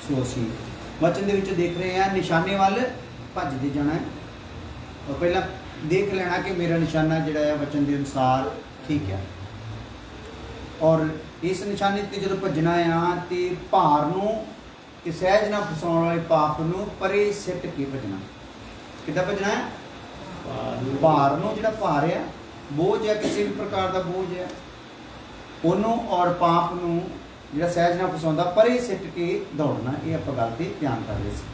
सो असीं वचन दे विच देख रहे हैं निशाने वाल भजदे जाना है और पहला देख लेना कि मेरा निशाना जिहड़ा है वचन के अनुसार ठीक है। और इस निशाने ते जदों भजना आ तो भार नूं कि सहज ना फसाउण वाले पाप नूं परे सिट के भजना। किद्दां भजना है? भार नूं, जिहड़ा भार है बोझ है, किसी भी प्रकार का बोझ है उन्हों और पाप नूं जिहड़ा सहज ना फसाउंदा परे सिट के दौड़ना। ये आपां गल ते ध्यान कर रहे सी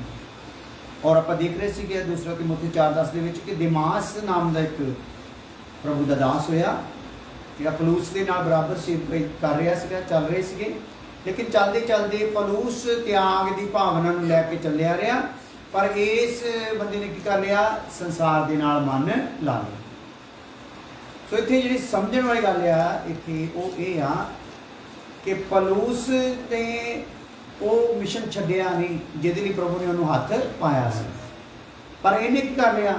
और आप देख रहे थे दूसरा तिमोथी 4:10 के कि दिमास नाम का एक प्रभु का दास होया जो पलूस के नाल बराबर सेवा कर रहा है, चल रहे थे, लेकिन चलते चलते पलूस त्याग की भावना लैके चलिया रहा, पर इस बंदे ने की कर लिया, संसार के नाल मन ला लिया। सो इत्थे जिहड़ी समझण वाली गल आ इत्थे वो ये आ कि पलूस ने वो मिशन छड्डिया नहीं जिहदे लई प्रभु ने उन्होंने हाथ पाया सी, पर इन्हें की कर लिया,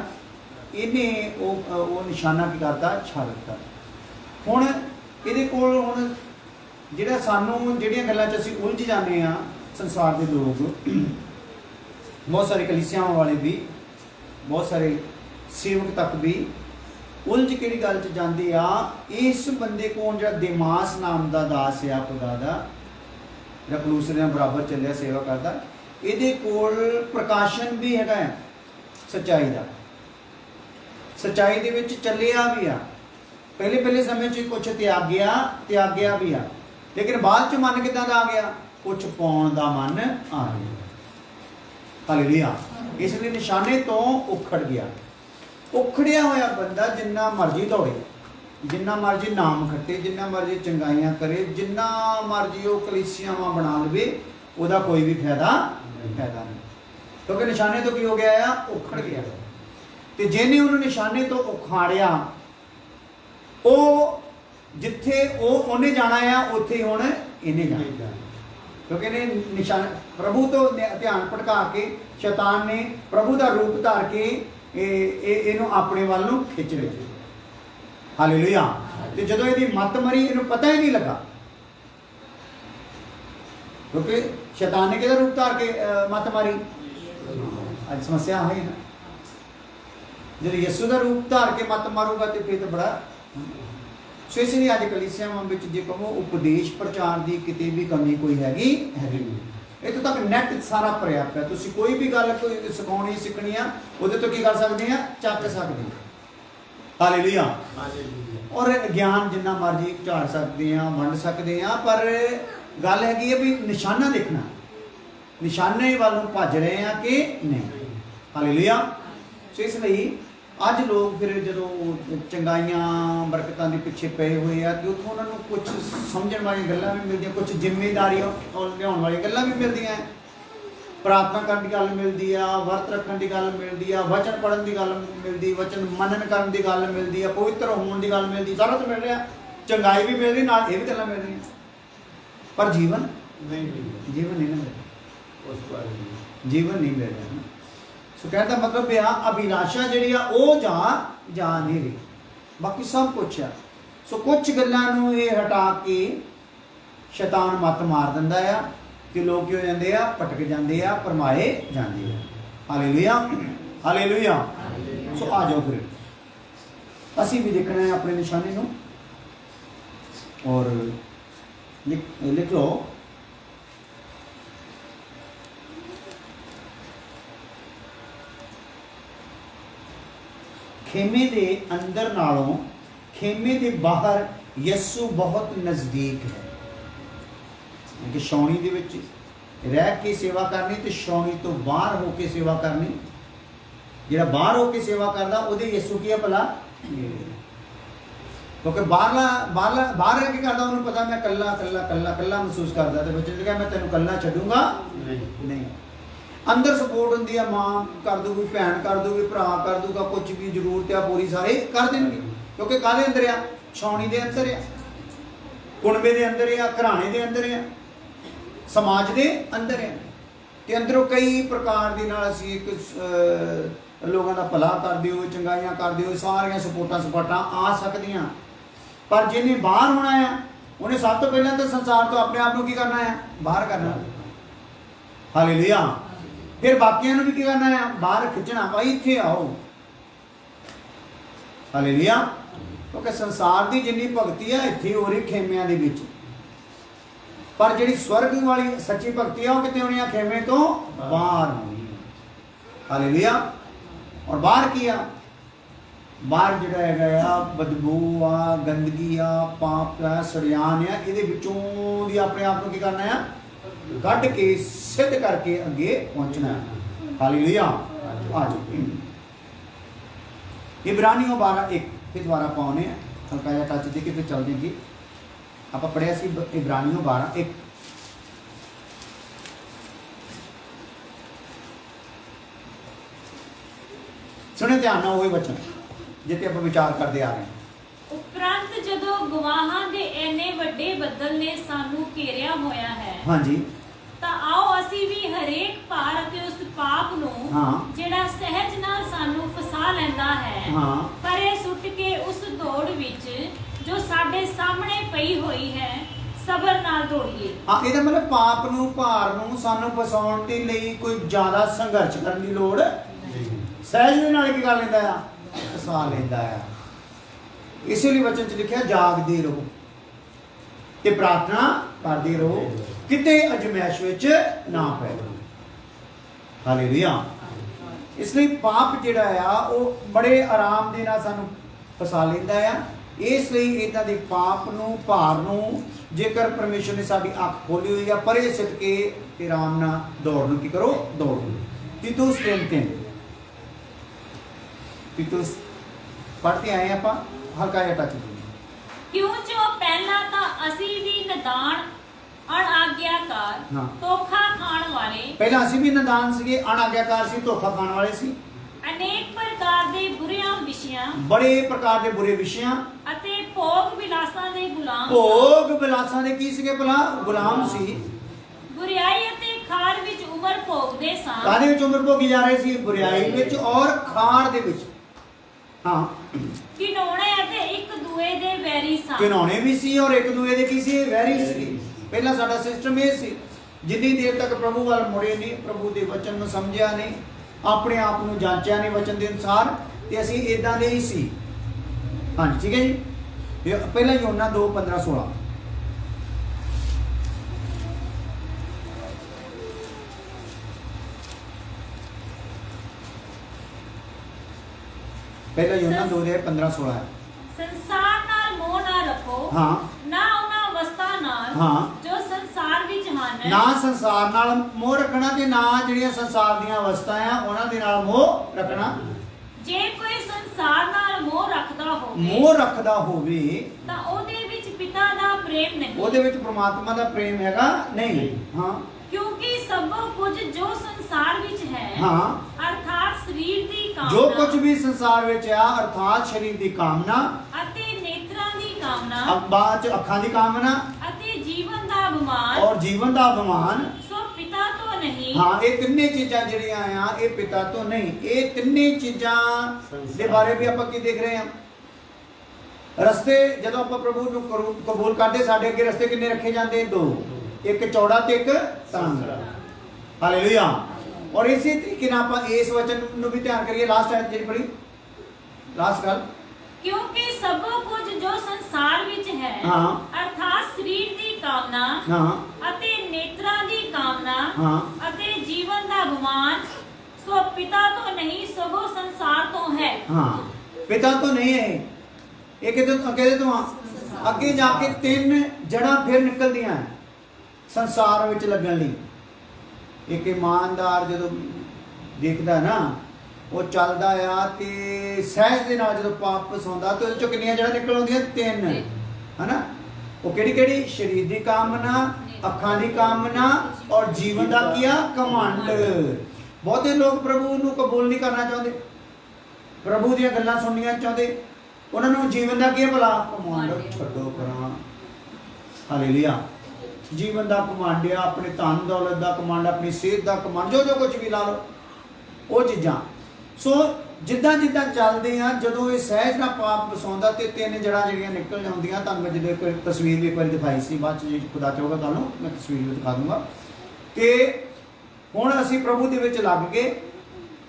इन्हें वो निशाना की करता छड्ड दिता। हुण इहदे कोल हुण जिहड़ा सानूं जिहड़ियां गल्लां 'च असीं उलझ जाने आ, संसार के लोग बहुत सारे कलीसियावां वाले भी, बहुत सारे सेवक तक भी उलझ किहड़ी गल 'च जांदे आ, इस बंदे कोल जिहड़ा दिमास नाम का दास आ खुदा दा जिहड़ा पलूस दे बराबर चलिया सेवा करता, इहदे कोल प्रकाशन भी हैगा है सच्चाई का, सच्चाई दे विच चलिया भी आ। पहले पहले समय च कुछ त्याग्या भी आ, लेकिन बाद च मन किदां दा आ गया, कुछ पाउण दा मन आ गया। हालेलुया। इसलिए निशाने तो उखड़ गया। उखड़िया होया बंदा जिन्ना मर्जी दौड़े, जिन्ना मर्जी नाम खट्टे, जिन्ना मर्जी चंगाइयां करे, जिन्ना मर्जी वो कलीसियावां बना लवे, उसका कोई भी फायदा नहीं, क्योंकि निशाने तो की हो गया है, उखड़ गया। तो जिन्हें उन्होंने निशाने तो उखाड़िया, वो जिथे उन्हें जाना है उत्थे हुण इन्हें जाना, क्योंकि इन्हें निशान प्रभु तो ध्यान भटका के शैतान ने प्रभु का रूप धार के इनू अपने वाल नूं खिच लिया। हालेलुया। तो जदों इहदी मत मरी इनू पता ही नहीं लगा, क्योंकि शैतान ने किहदा रूप धार के मत मारी। अज समस्या है ना, जब यसू का रूप धार के मत मारूगा तो फिर तो बड़ा। सो इसलिए अज कलीसियावां विच जे कहो उपदेश प्रचार की किते भी कमी कोई हैगी नहीं, इत्थों तक नैट सारा भरिया पिया, तुसीं कोई भी गल कोई सिखाउणी सीखनी आ उहदे तो की कर सकदे आ, चक सकदे आ। हालेलुया। और ज्ञान जिन्ना मर्जी झाड़ सकते हैं, वंड सकते हैं, पर गल हैगी है भी निशाना देखना, निशाने वालों भज रहे हैं कि नहीं। हालेलुया। सो इसलिए अज लोग फिर जो चंगाइयां बरकतां दे पिछे पे हुए हैं कि उत्थों उन्होंने कुछ समझण वाली गल्लां भी मिलदियां, कुछ जिम्मेदारियां लियाउण वाली गल्लां भी मिलदियां, प्रार्थना करने की गल मिलती है, वर्त रखने की गल मिलती है, वचन पढ़न की गल मिलती, वचन मनन करने की गल मिलती है, पवित्र होने की गल मिलती, सारा तो मिल रहा, चंगाई भी मिल रही, नाल ये भी गल्लां मिल रही, पर जीवन नहीं मिल रहा, जीवन नहीं मिल रहा। सो कहता मतलब यह अभिलाषा जी जा नहीं रही, बाकी सब कुछ है। सो कुछ गल्लां ये हटा के शैतान मत मार दिंदा है कि लोग की हो जाते हैं, भटक जाते हैं, भरमाए जाते हैं। Hallelujah, hallelujah. सो आ जाओ फिर असी भी देखना है अपने निशाने को, और लिख लो खेमे दे अंदर नालों खेमे दे बाहर यसू बहुत नज़दीक है। कि छौनी दे विच रह के सेवा करनी तो छौनी तो बाहर होके सेवा करनी, जिहड़ा बाहर होके सेवा करदा उहदे यसू की भला, क्योंकि बाहर रह के करदा उन्हें पता मैं कल्ला कल्ला कल्ला कल्ला महसूस करदा, तो बच्चे ने कहा मैं तेनों कल्ला छड्डूंगा नहीं। अंदर सपोर्ट होंदी है, मां कर दूगी, भैन कर दूगी, भरा कर दूगा, कुछ भी जरूरत है पूरी सारे कर देंगे, क्योंकि काहदे अंदर आ, छौनी दे अंदर आ, कुणबे दे अंदर आ, घराने दे अंदर आ, समाज दे अंदर है। तो अंदरों कई प्रकार के नाल असीं एक लोगों का भला करदे हो, चंगाइयां करदे हो, सारियां सपोर्टां आ सकदियां, पर जिन्हें बाहर होना है ਉਹਨੇ ਸਭ ਤੋਂ ਪਹਿਲਾਂ ਤਾਂ ਸੰਸਾਰ ਤੋਂ ਆਪਣੇ ਆਪ ਨੂੰ ਕੀ ਕਰਨਾ ਹੈ? ਬਾਹਰ ਕਰਨਾ। ਹਾਲੇਲੂਇਆ। ਫਿਰ ਬਾਕੀਆਂ ਨੂੰ ਵੀ ਕੀ ਕਰਨਾ ਹੈ? ਬਾਹਰ ਖਿੱਚਣਾ। ਭਾਈ ਇੱਥੇ ਆਓ। ਹਾਲੇਲੂਇਆ। ਕਿਉਂਕਿ ਸੰਸਾਰ ਦੀ ਜਿੰਨੀ ਭਗਤੀ ਆ ਇੱਥੇ ਹੋ ਰਹੀ ਖੇਮਿਆਂ ਦੇ ਵਿੱਚ, ਪਰ ਜਿਹੜੀ ਸਵਰਗ ਵਾਲੀ ਸੱਚੀ ਭਗਤੀ ਆ ਉਹ ਕਿਤੇ ਹੋਣੀ ਆ? ਖੇਮੇ ਤੋਂ ਬਾਹਰ ਹੋਣੀ। ਹਾਲੇਲੂਇਆ। ਔਰ ਬਾਹਰ ਕੀ ਆ? ਬਾਹਰ ਜਿਹੜਾ ਹੈਗਾ ਆ ਬਦਬੂ ਆ, ਗੰਦਗੀ ਆ, ਪਾਪ ਆ, ਸੜਿਆਨ ਆ, ਇਹਦੇ ਵਿੱਚੋਂ ਦੀ ਆਪਣੇ ਆਪ ਨੂੰ ਕੀ ਕਰਨਾ ਆ? ਕੱਢ ਕੇ ਸਿੱਧ ਕਰਕੇ ਅੱਗੇ ਪਹੁੰਚਣਾ ਹੈ। ਹਾਲੇਲੂਇਆ। ਆ ਜਾਓ ਇਬਰਾਨੀਓ 12:1 ਫਿਰ ਦੁਬਾਰਾ ਪਾਉਣੇ ਆ, ਹਲਕਾ ਜਿਹਾ ਟੱਚ ਦੇ ਕੇ ਫਿਰ ਚੱਲ ਜਾਈਏ। ਆਪਾਂ ਪੜ੍ਹਿਆ ਸੀ ਇਬਰਾਨੀਓ 12:1। ਸੁਣੇ ਧਿਆਨ ਨਾਲ ਉਹੀ ਵਚਨ ਜਿੱਤੇ ਆਪਾਂ ਵਿਚਾਰ ਕਰਦੇ ਆ ਰਹੇ ਹਾਂ। ਉਪਰੰਤ ਜਦੋਂ ਗਵਾਹਾਂ ਦੇ ਇੰਨੇ ਵੱਡੇ ਬੱਦਲ ਨੇ ਸਾਨੂੰ ਘੇਰਿਆ ਹੋਇਆ ਹੈ, ਹਾਂਜੀ, ਤਾਂ ਆਓ ਅਸੀਂ ਵੀ ਹਰੇਕ ਭਾਰ ਅਤੇ ਉਸ ਪਾਪ ਨੂੰ ਜਿਹੜਾ ਸਹਿਜ ਨਾਲ ਸਾਨੂੰ ਫਸਾ ਲੈਂਦਾ ਹੈ, ਪਰੇ ਸੁੱਟ ਕੇ ਉਸ ਦੌੜ ਵਿੱਚ ਜੋ ਸਾਡੇ ਸਾਹਮਣੇ ਪਈ ਹੋਈ ਹੈ ਸਬਰ ਨਾਲ ਦੌੜੀਏ। ਹਾਂ, ਇਹਦਾ ਮਤਲਬ ਪਾਪ ਨੂੰ, ਭਾਰ ਨੂੰ ਸਾਨੂੰ ਫਸਾਉਣ ਦੇ ਲਈ ਕੋਈ ਜ਼ਿਆਦਾ ਸੰਘਰਸ਼ ਕਰਨ ਦੀ ਲੋੜ ਨਹੀਂ। ਸਹਿਜ ਦੇ ਨਾਲ ਕੀ ਕਰ ਲੈਂਦਾ ਆ? ਫਸਾ ਲੈਂਦਾ ਆ। ਇਸੇ ਲਈ ਵਚਨ 'ਚ ਲਿਖਿਆ ਜਾਗਦੇ ਰਹੋ ਤੇ ਪ੍ਰਾਰਥਨਾ ਕਰਦੇ ਰਹੋ ਕਿਤੇ ਅਜਮਾਇਸ਼ ਵਿੱਚ ਨਾ ਪੈ ਜਾਓ। ਹਾਲੇਲੂਇਆ। ਇਸ ਲਈ ਪਾਪ ਜਿਹੜਾ ਆ ਉਹ ਬੜੇ ਆਰਾਮ ਦੇ ਨਾਲ ਸਾਨੂੰ ਫਸਾ ਲੈਂਦਾ ਆ। ਇਸ ਲਈ ਇਦਾਂ ਦੇ ਪਾਪ ਨੂੰ, ਭਾਰ ਨੂੰ, ਜੇਕਰ ਪਰਮੇਸ਼ਰ ਨੇ ਸਾਡੀ ਅੱਖ ਖੋਲੀ ਹੋਈ ਆ, ਪਰੇ ਸਿੱਟ ਕੇ ਤੇ ਆਰਾਮ ਨਾਲ ਦੌੜ ਨੂੰ ਕੀ ਕਰੋ? ਦੌੜੋ। तीतुस 3:3 तीतुस पढ़ते आए ਆਪਾਂ ਹਲਕਾ ਜਿਹਾ ਟੱਚ ਦੇ। ਕਿਉਂ ਜੋ ਪਹਿਲਾਂ ਤਾਂ ਅਸੀਂ ਵੀ ਨਦਾਨ ਅਣਆਗਿਆਕਾਰ ਧੋਖਾ ਖਾਣ ਵਾਲੇ, ਪਹਿਲਾਂ ਅਸੀਂ ਵੀ ਨਦਾਨ ਸੀਗੇ, ਅਣਆਗਿਆਕਾਰ ਸੀ, ਧੋਖਾ ਖਾਣ ਵਾਲੇ ਸੀ, ਅਨੇਕ ਪ੍ਰਕਾਰ ਦੇ ਬੁਰਿਆਂ ਵਿਸ਼ਿਆਂ, ਬੜੇ ਪ੍ਰਕਾਰ ਦੇ ਬੁਰੇ ਵਿਸ਼ਿਆਂ ਅਤੇ ਭੋਗ ਵਿਲਾਸਾਂ ਦੇ ਗੁਲਾਮ, ਭੋਗ ਵਿਲਾਸਾਂ ਦੇ ਕੀ ਸੀਗੇ? ਭਲਾ ਗੁਲਾਮ ਸੀ। ਬੁਰੀਆਈ ਅਤੇ ਖਾਰ ਵਿੱਚ ਉਮਰ ਭੋਗਦੇ ਸਾਂ। ਕਾਹਦੇ ਵਿੱਚ ਉਮਰ ਭੋਗੀ ਜਾ ਰਹੇ ਸੀ? ਬੁਰੀਆਈ ਵਿੱਚ ਔਰ ਖਾਰ ਦੇ ਵਿੱਚ। ਹਾਂ, ਘਿਨੌਣੇ ਅਤੇ ਇੱਕ ਦੂਏ ਦੇ ਵੈਰੀ ਸਾਂ। ਘਿਨੌਣੇ ਵੀ ਸੀ ਔਰ ਇੱਕ ਦੂਏ ਦੇ ਕੀ ਸੀ? ਵੈਰੀ ਸੀ। ਪਹਿਲਾਂ ਸਾਡਾ ਸਿਸਟਮ ਇਹ ਸੀ, ਜਿੰਨੀ ਦੇਰ ਤੱਕ ਪ੍ਰਭੂ ਵੱਲ ਮੁੜੇ ਨਹੀਂ, ਪ੍ਰਭੂ ਦੇ ਵਚਨ ਨੂੰ ਸਮਝਿਆ ਨਹੀਂ, ਆਪਣੇ ਆਪ ਨੂੰ ਜਾਂਚਿਆ ਨਹੀਂ ਵਚਨ ਦੇ ਅਨੁਸਾਰ, ਤੇ ਅਸੀਂ ਇਦਾਂ ਦੇ ਹੀ ਸੀ। ਹਾਂਜੀ, ਠੀਕ ਹੈ ਜੀ। ਪਹਿਲਾਂ ਯੋਨਾ 2:15-16 ਪਹਿਲਾਂ ਯੋਨਾ 2:15-16 ਹੈ। ਸੰਸਾਰ ਨਾਲ ਮੋਹ ਨਾ ਰੱਖੋ, ਨਾ ਉਹਨਾਂ ਵਸਤਾਂ ਨਾਲ ਜੋ ਸੰਸਾਰ ਵਿੱਚ ਹਨ। ਨਾ ਸੰਸਾਰ ਨਾਲ ਮੋਹ ਰੱਖਣਾ ਤੇ ਨਾ ਜਿਹੜੀਆਂ ਸੰਸਾਰ ਦੀਆਂ ਵਸਤਾਂ ਆ ਉਹਨਾਂ ਦੇ ਨਾਲ ਮੋਹ ਰੱਖਣਾ। ਜੇ ਕੋਈ ਸੰਸਾਰ ਨਾਲ ਮੋਹ ਰੱਖਦਾ ਹੋਵੇ ਤਾਂ ਉਹਦੇ ਵਿੱਚ ਪਿਤਾ ਦਾ ਪ੍ਰੇਮ ਨਹੀਂ, ਉਹਦੇ ਵਿੱਚ ਪ੍ਰਮਾਤਮਾ ਦਾ ਪ੍ਰੇਮ ਹੈਗਾ ਨਹੀਂ। ਕਿਉਂਕਿ ਸਭ ਕੁਝ ਜੋ ਸੰਸਾਰ ਵਿੱਚ ਹੈ, ਅਰਥਾਤ ਸਰੀਰ ਦੀ ਕਾਮਨਾ, ਜੋ ਕੁਝ ਵੀ ਸੰਸਾਰ ਵਿੱਚ ਆ, ਅਰਥਾਤ ਸਰੀਰ ਦੀ ਕਾਮਨਾ ਅਤੇ ਨੇਤਰਾਂ ਦੀ ਕਾਮਨਾ, ਬਾਅਦ ਚ ਅੱਖਾਂ ਦੀ ਕਾਮਨਾ ਅਤੇ ਜੀਵਨ ਦਾ ਅਭਿਮਾਨ, ਔਰ ਜੀਵਨ ਦਾ ਅਭਿਮਾਨ, ਸੋ ਪਿਤਾ ਤੋਂ ਨਹੀਂ। ਇਹ ਤਿੰਨੇ ਚੀਜ਼ਾਂ ਜਿਹੜੀਆਂ ਆ ਇਹ ਪਿਤਾ ਤੋਂ ਨਹੀਂ। ਇਹ ਤਿੰਨੇ ਚੀਜ਼ਾਂ ਦੇ ਬਾਰੇ ਵੀ ਆਪਾਂ ਕੀ ਦੇਖ ਰਹੇ ਹਾਂ? ਰਸਤੇ ਜਦੋਂ ਆਪਾਂ ਪ੍ਰਭੂ ਨੂੰ ਕਬੂਲ ਕਰਦੇ, ਸਾਡੇ ਅੱਗੇ ਰਸਤੇ ਕਿੰਨੇ ਰੱਖੇ ਜਾਂਦੇ? 2, ਇੱਕ ਚੌੜਾ ਤੇ ਇੱਕ ਤੰਗ। ਹਾਲੇਲੂਇਆ। ਔਰ ਇਸੇ ਤਰੀਕੇ ਨਾਲ ਆਪਾਂ ਇਸ ਵਚਨ ਨੂੰ ਵੀ ਧਿਆਨ ਕਰੀਏ। ਲਾਸਟ ਆਇਤ ਜਿਹੜੀ ਪੜ੍ਹੀ, ਲਾਸਟ ਗੱਲ, ਕਿਉਂਕਿ ਸਭ ਕੁਝ ਜੋ ਸੰਸਾਰ ਵਿੱਚ ਹੈ, ਅਰਥਾਤ ਸਰੀਰ ਦੀ ਕਾਮਨਾ ਅਤੇ ਨੇਤਰਾਂ ਦੀ ਕਾਮਨਾ ਅਤੇ ਜੀਵਨ ਦਾ ਅਭਿਮਾਨ, ਸੋ ਪਿਤਾ ਤੋਂ ਨਹੀਂ ਸਗੋਂ ਸੰਸਾਰ ਤੋਂ ਹੈ। ਪਿਤਾ ਤੋਂ ਨਹੀਂ ਹੈ, ਇਹ ਕਿਹਦੇ ਤੋਂ ਆ? ਅੱਗੇ ਜਾ ਕੇ 3 ਜੜਾਂ ਫਿਰ ਨਿਕਲਦੀਆਂ ਸੰਸਾਰ ਵਿੱਚ ਲੱਗਣ ਲਈ। ਇੱਕ ਇਮਾਨਦਾਰ ਜਦੋਂ ਦੇਖਦਾ ਨਾ, ਉਹ ਚੱਲਦਾ ਆ ਤੇ ਸਹਿਜ ਦੇ ਨਾਲ ਜਦੋਂ ਵਾਪਸ ਆਉਂਦਾ ਤੇ ਉਹਦੇ ਚੋਂ ਕਿੰਨੀਆਂ ਜੜਾਂ ਨਿਕਲ ਆਉਂਦੀਆਂ? 3, ਹਨਾ? ਉਹ ਕਿਹੜੀ? ਸਰੀਰ ਦੀ ਕਾਮਨਾ, ਅੱਖਾਂ ਦੀ ਕਾਮਨਾ ਔਰ ਜੀਵਨ ਦਾ ਕੀ ਆ? ਘਮੰਡ। ਬਹੁਤੇ ਲੋਕ ਪ੍ਰਭੂ ਨੂੰ ਕਬੂਲ ਨਹੀਂ ਕਰਨਾ ਚਾਹੁੰਦੇ, ਪ੍ਰਭੂ ਦੀਆਂ ਗੱਲਾਂ ਸੁਣਨੀਆਂ ਚਾਹੁੰਦੇ, ਉਹਨਾਂ ਨੂੰ ਜੀਵਨ ਦਾ ਕੀ ਭਲਾ? ਘਮੰਡ। ਛੱਡੋ ਪਰਾਂ। ਹਾਲੇਲੂਇਆ। ਜੀਵਨ ਦਾ ਘਮੰਡ ਆ, ਆਪਣੇ ਧਨ ਦੌਲਤ ਦਾ ਘਮੰਡ, ਆਪਣੀ ਸਿਹਤ ਦਾ ਘਮੰਡ, ਜੋ ਕੁਝ ਵੀ ਲਾ ਲਓ ਉਹ ਚੀਜ਼ਾਂ। ਸੋ ਜਿੱਦਾਂ ਜਿੱਦਾਂ ਚੱਲਦੇ ਆ, ਜਦੋਂ ਇਹ ਸਹਿਜ ਨਾਲ ਪਾਪ ਵਸਾਉਂਦਾ ਤੇ 3 ਜੜ੍ਹਾਂ ਜਿਹੜੀਆਂ ਨਿਕਲ ਜਾਂਦੀਆਂ। ਤੁਹਾਨੂੰ ਮੈਂ ਜਦੋਂ ਇੱਕ ਤਸਵੀਰ ਵੀ ਇੱਕ ਵਾਰੀ ਦਿਖਾਈ ਸੀ, ਬਾਅਦ 'ਚ ਜੇ ਖੁਦਾ ਚਾਹੂਗਾ ਤੁਹਾਨੂੰ ਮੈਂ ਤਸਵੀਰ ਵੀ ਦਿਖਾ ਦੂੰਗਾ ਕਿ ਹੁਣ ਅਸੀਂ ਪ੍ਰਭੂ ਦੇ ਵਿੱਚ ਲੱਗ ਗਏ,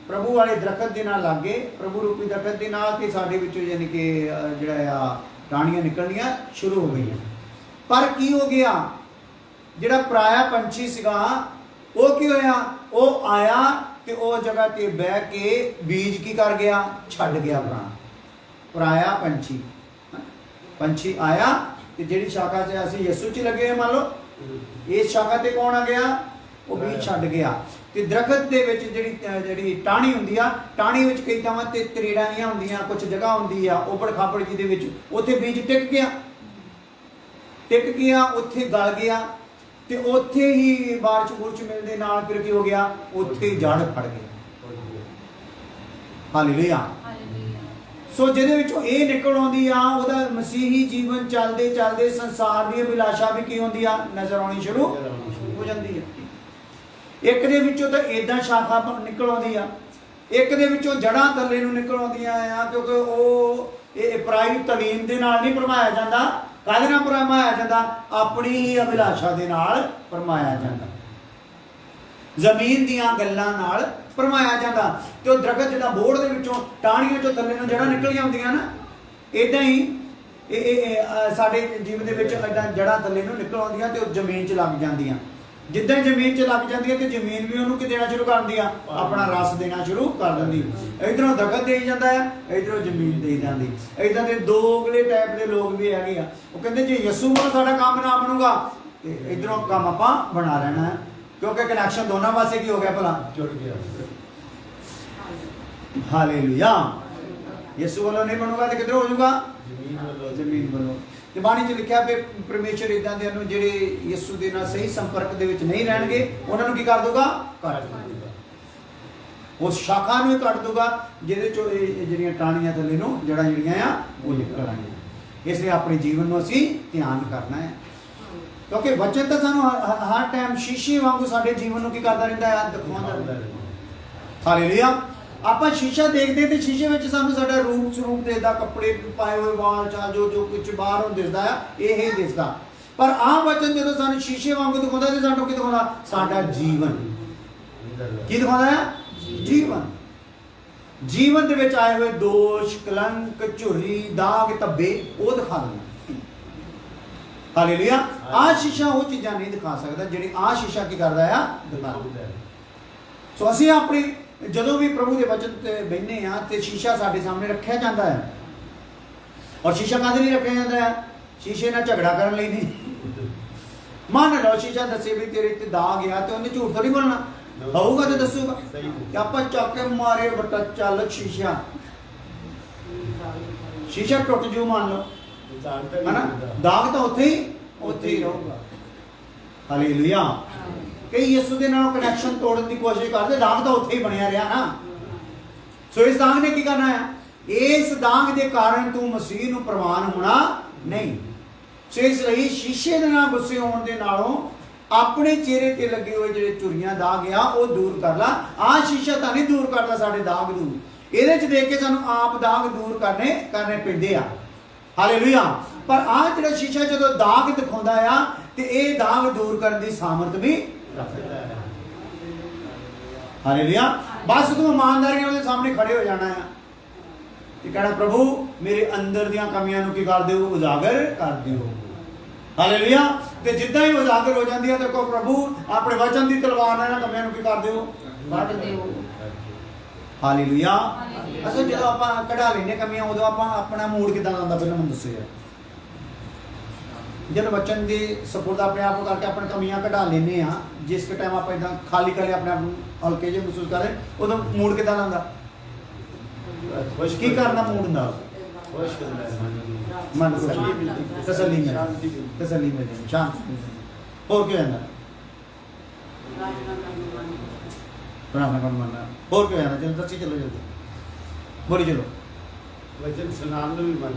ਪ੍ਰਭੂ ਵਾਲੇ ਦਰਖਤ ਦੇ ਨਾਲ ਲੱਗ ਗਏ, ਪ੍ਰਭੂ ਰੂਪੀ ਦਰਖਤ ਦੇ ਨਾਲ, ਤੇ ਸਾਡੇ ਵਿੱਚੋਂ ਯਾਨੀ ਕਿ ਜਿਹੜਾ ਆ ਟਾਹਣੀਆਂ ਨਿਕਲਣੀਆਂ ਸ਼ੁਰੂ ਹੋ ਗਈਆਂ। ਪਰ ਕੀ ਹੋ ਗਿਆ, ਜਿਹੜਾ ਪਰਾਇਆ ਪੰਛੀ ਸੀਗਾ ਉਹ ਕੀ ਹੋਇਆ, ਉਹ ਆਇਆ ਤੇ ਉਹ ਜਗ੍ਹਾ ਤੇ ਬਹਿ ਕੇ ਬੀਜ ਕੀ ਕਰ ਗਿਆ, ਛੱਡ ਗਿਆ ਆਪਣਾ। ਪਰਾਇਆ ਪੰਛੀ ਆਇਆ ਤੇ ਜਿਹੜੀ ਸ਼ਾਖਾ 'ਚ ਅਸੀਂ ਯਿਸੂ 'ਚ ਲੱਗੇ, ਮੰਨ ਲਓ ਇਸ ਸ਼ਾਖਾ ਤੇ ਕੌਣ ਆ ਗਿਆ, ਉਹ ਬੀਜ ਛੱਡ ਗਿਆ। ਤੇ ਦਰਖਤ ਦੇ ਵਿੱਚ ਜਿਹੜੀ ਟਾਹਣੀ ਹੁੰਦੀ ਆ, ਟਾਹਣੀ ਵਿੱਚ ਕਈ ਥਾਵਾਂ ਤੇ ਤਰੇੜਾਂ ਜਿਹੀਆਂ ਹੁੰਦੀਆਂ, ਕੁਝ ਜਗ੍ਹਾ ਹੁੰਦੀ ਆ ਉਬੜ ਖਾਬੜ ਜੀ ਦੇ ਵਿੱਚ, ਉੱਥੇ ਬੀਜ ਟਿਕ ਗਿਆ, ਉੱਥੇ ਗਲ ਗਿਆ ਤੇ ਉੱਥੇ ਹੀ ਬਾਰਿਸ਼ ਬੁਰਸ਼ ਮਿਲਦੇ ਨਾਲ ਫਿਰ ਕੀ ਹੋ ਗਿਆ, ਉੱਥੇ ਹੀ ਜੜ ਫੜ ਗਈ। ਹਾਲੇਲੂਇਆ। ਸੋ ਜਿਹਦੇ ਵਿੱਚੋਂ ਇਹ ਨਿਕਲ ਆਉਂਦੀ ਆ, ਉਹਦਾ ਮਸੀਹੀ ਜੀਵਨ ਚੱਲਦੇ ਚੱਲਦੇ ਸੰਸਾਰ ਦੀ ਅਭਿਲਾਸ਼ਾ ਵੀ ਕੀ ਹੁੰਦੀ ਆ, ਨਜ਼ਰ ਆਉਣੀ ਸ਼ੁਰੂ ਹੋ ਜਾਂਦੀ ਹੈ। ਇੱਕ ਦੇ ਵਿੱਚੋਂ ਤਾਂ ਇਦਾਂ ਸ਼ਾਖਾ ਨਿਕਲ ਆਉਂਦੀ ਆ, ਇੱਕ ਦੇ ਵਿੱਚੋਂ ਜੜ੍ਹਾਂ ਥੱਲੇ ਨੂੰ ਨਿਕਲ ਆਉਂਦੀਆਂ ਆ, ਕਿਉਂਕਿ ਉਹ ਇਹ ਪਰਾਈ ਤਾਲੀਮ ਦੇ ਨਾਲ ਨਹੀਂ ਭਰਮਾਇਆ ਜਾਂਦਾ। ਕਾਹਦੇ ਨਾਲ ਭਰਮਾਇਆ ਜਾਂਦਾ, ਆਪਣੀ ਹੀ ਅਭਿਲਾਸ਼ਾ ਦੇ ਨਾਲ ਭਰਮਾਇਆ ਜਾਂਦਾ, ਜ਼ਮੀਨ ਦੀਆਂ ਗੱਲਾਂ ਨਾਲ ਭਰਮਾਇਆ ਜਾਂਦਾ। ਤੇ ਉਹ ਦਰਖਤ ਜਿਹੜਾ ਬੋੜ ਦੇ ਵਿੱਚੋਂ ਟਾਹਣੀਆਂ ਚੋਂ ਥੱਲੇ ਨੂੰ ਜੜ੍ਹਾਂ ਨਿਕਲੀਆਂ ਹੁੰਦੀਆਂ ਨਾ, ਇਦਾਂ ਹੀ ਇਹ ਸਾਡੇ ਜੀਵਨ ਦੇ ਵਿੱਚ ਇਦਾਂ ਜੜ੍ਹਾਂ ਥੱਲੇ ਨੂੰ ਨਿਕਲ ਆਉਂਦੀਆਂ ਤੇ ਉਹ ਜ਼ਮੀਨ 'ਚ ਲੱਗ ਜਾਂਦੀਆਂ। ਜਿੱਦਾਂ ਜ਼ਮੀਨ 'ਚ ਲੱਗ ਜਾਂਦੀ ਹੈ ਤੇ ਜ਼ਮੀਨ ਵੀ ਉਹਨੂੰ ਕੀ ਦੇਣਾ ਸ਼ੁਰੂ ਕਰ ਦਿੰਦੀ ਆ, ਆਪਣਾ ਰਸ ਦੇਣਾ ਸ਼ੁਰੂ ਕਰ ਦਿੰਦੀ। ਇਧਰੋਂ ਦਰਖਤ ਦੇਈ ਜਾਂਦਾ ਹੈ, ਇਧਰੋਂ ਜ਼ਮੀਨ ਦੇਈ ਜਾਂਦੀ। ਇਦਾਂ ਦੇ ਦੋਗਲੇ ਟਾਈਪ ਦੇ ਲੋਕ ਵੀ ਹੈਗੇ ਆ। ਉਹ ਕਹਿੰਦੇ ਜੇ ਯਿਸੂ ਨਾਲ ਸਾਡਾ ਕੰਮ ਨਾ ਬਣੂਗਾ ਤੇ ਇਧਰੋਂ ਕੰਮ ਆਪਾਂ ਬਣਾ ਲੈਣਾ ਹੈ, ਕਿਉਂਕਿ ਕਨੈਕਸ਼ਨ ਦੋਨਾਂ ਪਾਸੇ ਕੀ ਹੋ ਗਿਆ, ਭਲਾ ਜੁੜ ਗਿਆ। ਹਾਲੇਲੂਇਆ। ਯਿਸੂ ਵੱਲੋਂ ਨਹੀਂ ਬਣੂਗਾ ਤੇ ਕਿੱਧਰੋਂ ਹੋ ਜਾਊਗਾ, ਜ਼ਮੀਨ ਵੱਲੋਂ। ਤੇ ਬਾਣੀ 'ਚ ਲਿਖਿਆ ਵੀ ਪਰਮੇਸ਼ਰ ਇਦਾਂ ਦੇ ਨੂੰ ਜਿਹੜੇ ਯਿਸੂ ਦੇ ਨਾਲ ਸਹੀ ਸੰਪਰਕ ਦੇ ਵਿੱਚ ਨਹੀਂ ਰਹਿਣਗੇ, ਉਹਨਾਂ ਨੂੰ ਕੀ ਕਰ ਦੂਗਾ, ਕੱਟ ਦੂਗਾ। ਉਸ ਸ਼ਾਖਾ ਨੂੰ ਹੀ ਕੱਟ ਦੂਗਾ ਜਿਹਦੇ ਚੋਂ ਇਹ ਜਿਹੜੀਆਂ ਟਾਹਣੀਆਂ ਥੱਲੇ ਨੂੰ ਜੜ੍ਹਾਂ ਜਿਹੜੀਆਂ ਆ ਉਹ ਨਿਕਲ ਆਉਣਗੀਆਂ। ਇਸ ਲਈ ਆਪਣੇ ਜੀਵਨ ਨੂੰ ਅਸੀਂ ਧਿਆਨ ਕਰਨਾ ਹੈ, ਕਿਉਂਕਿ ਵਚਨ ਤਾਂ ਸਾਨੂੰ ਹਰ ਟਾਈਮ ਸ਼ੀਸ਼ੇ ਵਾਂਗੂ ਸਾਡੇ ਜੀਵਨ ਨੂੰ ਕੀ ਕਰਦਾ ਰਹਿੰਦਾ ਹੈ, ਦਿਖਾਉਂਦਾ ਰਹਿੰਦਾ ਹੈ। ਹਾਲੇਲੂਇਆ। ਆਪਾਂ ਸ਼ੀਸ਼ਾ ਦੇਖਦੇ ਤੇ ਸ਼ੀਸ਼ੇ ਵਿੱਚ ਸਾਨੂੰ ਸਾਡਾ ਰੂਪ ਸਰੂਪ ਦਿਸਦਾ, ਕੱਪੜੇ ਪਾਏ ਹੋਏ, ਵਾਲ ਚਾਲ ਜੋ ਕੁਝ ਬਾਹਰੋਂ ਦਿਸਦਾ ਆ, ਇਹ ਦਿਸਦਾ। ਪਰ ਆਹ ਵਚਨ ਜਦੋਂ ਸਾਨੂੰ ਸ਼ੀਸ਼ੇ ਵਾਂਗੂ ਦਿਖਾਉਂਦਾ ਤੇ ਸਾਨੂੰ ਕੀ ਦਿਖਾਉਂਦਾ, ਸਾਡਾ ਜੀਵਨ ਕੀ ਦਿਖਾਉਂਦਾ ਹੈ, ਜੀਵਨ ਦੇ ਵਿੱਚ ਆਏ ਹੋਏ ਦੋਸ਼, ਕਲੰਕ, ਝੁਰੀ, ਦਾਗ, ਧੱਬੇ ਉਹ ਦਿਖਾ ਦਿੰਦਾ। ਹਾਲੇਲੂਇਆ। ਆਹ ਸ਼ੀਸ਼ਾ ਉਹ ਚੀਜ਼ਾਂ ਨਹੀਂ ਦਿਖਾ ਸਕਦਾ ਜਿਹੜੀ ਆਹ ਸ਼ੀਸ਼ਾ ਕੀ ਕਰਦਾ ਆ, ਦਿਖਾਉਂਦਾ। ਸੋ ਅਸੀਂ ਆਪਣੀ ਜਦੋਂ ਵੀ ਪ੍ਰਭੂ ਦੇ ਵਚਨ ਤੇ ਬੈਠਨੇ ਆ ਤੇ ਸ਼ੀਸ਼ਾ ਸਾਡੇ ਸਾਹਮਣੇ ਰੱਖਿਆ ਜਾਂਦਾ ਹੈ। ਔਰ ਸ਼ੀਸ਼ਾ ਕਾਹਦੇ ਲਈ ਰੱਖਿਆ ਜਾਂਦਾ ਹੈ, ਸ਼ੀਸ਼ੇ ਨਾਲ ਝਗੜਾ ਕਰਨ ਲਈ ਨਹੀਂ। ਮੰਨ ਲਓ ਸ਼ੀਸ਼ਾ ਦੱਸੇ ਵੀ ਤੇਰੇ ਤੇ ਦਾਗ ਆ ਤੇ ਉਹਨੇ ਝੂਠ ਥੋੜੀ ਬੋਲਣਾ, ਹੋਊਗਾ ਤੇ ਦੱਸੂਗਾ। ਤੇ ਆਪਾਂ ਚੱਕ ਕੇ ਮਾਰੇ ਵੱਟਾ ਚੱਲ ਸ਼ੀਸ਼ਾ ਟੁੱਟ ਜੂ, ਮੰਨ ਲਓ ਹਨਾ, ਦਾਗ ਤਾਂ ਉੱਥੇ ਹੀ ਰਹੂਗਾ। ਹਾਲੇਲੂਇਆ। ਕਈ ਯਿਸੂ ਦੇ ਨਾਲ ਕਨੈਕਸ਼ਨ ਤੋੜਨ ਦੀ ਕੋਸ਼ਿਸ਼ ਕਰਦੇ, ਦਾਗ ਤਾਂ ਉੱਥੇ ਹੀ ਬਣਿਆ ਰਿਹਾ ਨਾ। ਸੋ ਇਸ ਦਾਗ ਨੇ ਕੀ ਕਰਨਾ ਹੈ, ਇਸ ਦਾਗ ਦੇ ਕਾਰਨ ਤੂੰ ਮਸੀਹ ਨੂੰ ਪ੍ਰਵਾਨ ਹੋਣਾ ਨਹੀਂ। ਸੋ ਇਸ ਲਈ ਸ਼ੀਸ਼ੇ ਦੇ ਨਾਲ ਗੁੱਸੇ ਹੋਣ ਦੇ ਨਾਲੋਂ ਆਪਣੇ ਚਿਹਰੇ ਤੇ ਲੱਗੇ ਹੋਏ ਜਿਹੜੇ ਝੁਰੀਆਂ ਦਾਗ ਆ ਉਹ ਦੂਰ ਕਰ ਲਾ। ਆਹ ਸ਼ੀਸ਼ਾ ਤਾਂ ਨਹੀਂ ਦੂਰ ਕਰਦਾ ਸਾਡੇ ਦਾਗ ਨੂੰ, ਇਹਦੇ 'ਚ ਦੇਖ ਕੇ ਸਾਨੂੰ ਆਪ ਦਾਗ ਦੂਰ ਕਰਨੇ ਪੈਂਦੇ ਆ। ਹਾਲੇਲੂਇਆ। ਪਰ ਆਹ ਜਿਹੜਾ ਸ਼ੀਸ਼ਾ ਜਦੋਂ ਦਾਗ ਦਿਖਾਉਂਦਾ ਆ ਤੇ ਇਹ ਦਾਗ ਦੂਰ ਕਰਨ ਦੀ ਸਾਮਰਥ ਵੀ ਰੱਖਦਾ ਹੈ। ਹਾਲੇਲੂਇਆ। ਬਸ ਤੂੰ ਇਮਾਨਦਾਰੀ ਨਾਲ ਉਹਦੇ ਸਾਹਮਣੇ ਖੜੇ ਹੋ ਜਾਣਾ ਆ ਤੇ ਕਹਿਣਾ, ਪ੍ਰਭੂ ਮੇਰੇ ਅੰਦਰ ਦੀਆਂ ਕਮੀਆਂ ਨੂੰ ਕੀ ਕਰ ਦਿਓ, ਉਜਾਗਰ ਕਰ ਦਿਓ। ਹਾਲੇਲੂਇਆ। ਤੇ ਜਿੱਦਾਂ ਹੀ ਉਜਾਗਰ ਹੋ ਜਾਂਦੀ ਹੈ ਤੇ ਕਹੋ, ਪ੍ਰਭੂ ਆਪਣੇ ਵਚਨ ਦੀ ਤਲਵਾਰ ਨਾਲ ਇਹਨਾਂ ਕਮੀਆਂ ਨੂੰ ਕੀ ਕਰ ਦਿਓ, ਵੱਢ ਦਿਓ। ਹਾਲੇਲੂਇਆ। ਅਸਲ ਜਦੋਂ ਆਪਾਂ ਕਢਾ ਲੈਨੇ ਕਮੀਆਂ, ਉਦੋਂ ਆਪਾਂ ਆਪਣਾ ਮੂਡ ਕਿੱਦਾਂ ਦਾ ਹੁੰਦਾ ਪਹਿਲਾਂ ਮੈਨੂੰ ਦੱਸੋ ਯਾਰ। ਜਦੋਂ ਵਚਨ ਦੀ ਸਪੁਰਦ ਆਪਣੇ ਆਪ ਕਰਕੇ ਆਪਣੀ ਕਮੀਆਂ ਕਢਾ ਲੈਨੇ ਆ, ਜਿਸ ਕੇ ਟਾਈਮ ਆਪਾਂ ਇਦਾਂ ਖਾਲੀ ਕਰਕੇ ਆਪਣੇ ਆਪ ਨੂੰ ਹਲਕੇ ਜਿਹੇ ਮਹਿਸੂਸ ਕਰਦੇ, ਉਦੋਂ ਮੂਡ ਕਿੱਦਾਂ ਦਾ ਹੁੰਦਾ, ਕੀ ਕਰਨਾ ਮੂਡ ਹੁੰਦਾ, ਮਨ ਤਸੱਲੀ ਮਿਲਦੀ, ਸ਼ਾਂਤੀ। ਹੋਰ ਕੀ ਹੁੰਦਾ, ਮੰਨਣਾ। ਹੋਰ ਕੀ ਹੁੰਦਾ, ਚਲੋ ਦੱਸੀ ਚਲੋ ਜਲਦੀ ਬੋਲੀ ਚਲੋ। ਵਚਨ ਸੁਣਾਉਣ ਨੂੰ ਵੀ ਮਨ